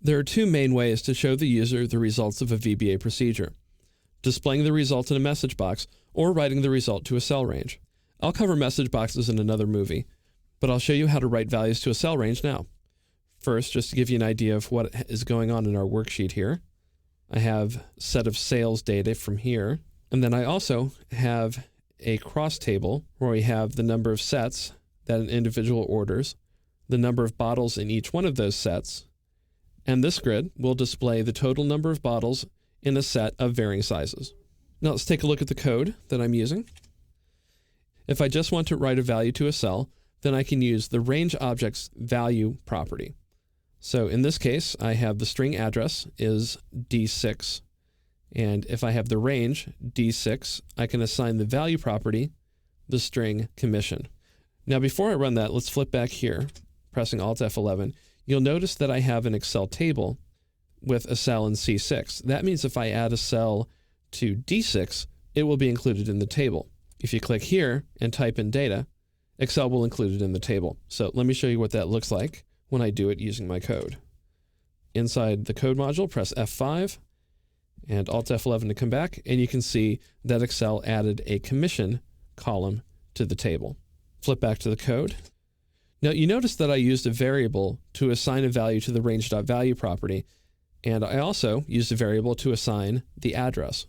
There are two main ways to show the user the results of a VBA procedure: displaying the result in a message box or writing the result to a cell range. I'll cover message boxes in another movie, but I'll show you how to write values to a cell range now. First, just to give you an idea of what is going on in our worksheet here, I have a set of sales data from here, and then I also have a cross table where we have the number of sets that an individual orders, the number of bottles in each one of those sets, and this grid will display the total number of bottles in a set of varying sizes. Now let's take a look at the code that I'm using. If I just want to write a value to a cell, then I can use the range object's value property. So in this case, I have the string address is D6, and if I have the range D6, I can assign the value property the string commission. Now before I run that, let's flip back here, pressing Alt F11. You'll notice that I have an Excel table with a cell in C6. That means if I add a cell to D6, it will be included in the table. If you click here and type in data, Excel will include it in the table. So let me show you what that looks like when I do it using my code. Inside the code module, press F5 and Alt F11 to come back, and you can see that Excel added a commission column to the table. Flip back to the code. Now you notice that I used a variable to assign a value to the range.value property, and I also used a variable to assign the address.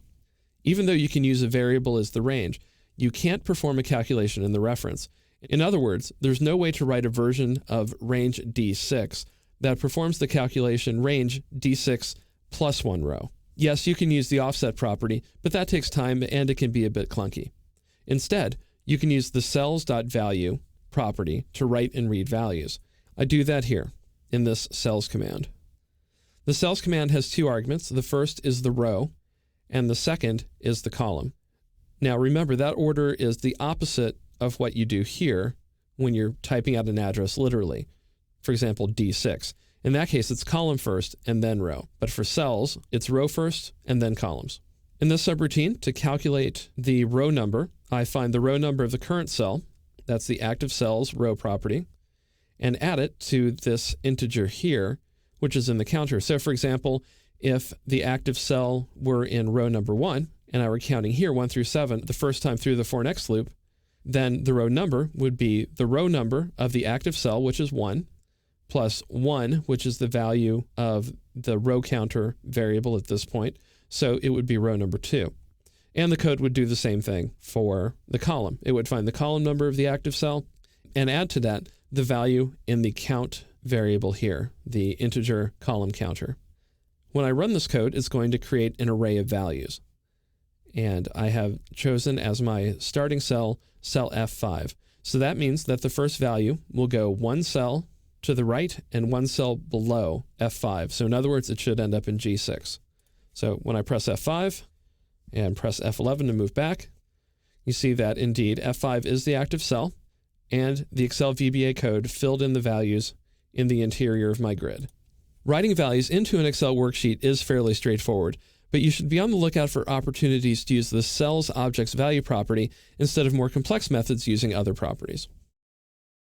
Even though you can use a variable as the range, you can't perform a calculation in the reference. In other words, there's no way to write a version of range D6 that performs the calculation range D6 plus one row. Yes, you can use the offset property, but that takes time and it can be a bit clunky. Instead, you can use the cells.value property to write and read values. I do that here in this cells command. The cells command has two arguments. The first is the row, and the second is the column. Now remember, that order is the opposite of what you do here when you're typing out an address literally. For example, D6. In that case, it's column first and then row. But for cells, it's row first and then columns. In this subroutine, to calculate the row number, I find the row number of the current cell, that's the active cells row property, and add it to this integer here, which is in the counter. So for example, if the active cell were in row number 1, and I were counting here 1 through 7 the first time through the for next loop, then the row number would be the row number of the active cell, which is 1, plus 1, which is the value of the row counter variable at this point. So it would be row number 2. And the code would do the same thing for the column. It would find the column number of the active cell and add to that the value in the count variable here, the integer column counter. When I run this code, it's going to create an array of values. And I have chosen as my starting cell, cell F5. So that means that the first value will go one cell to the right and one cell below F5. So in other words, it should end up in G6. So when I press F5 and press F11 to move back, you see that indeed F5 is the active cell, and the Excel VBA code filled in the values in the interior of my grid. Writing values into an Excel worksheet is fairly straightforward, but you should be on the lookout for opportunities to use the cells objects value property instead of more complex methods using other properties.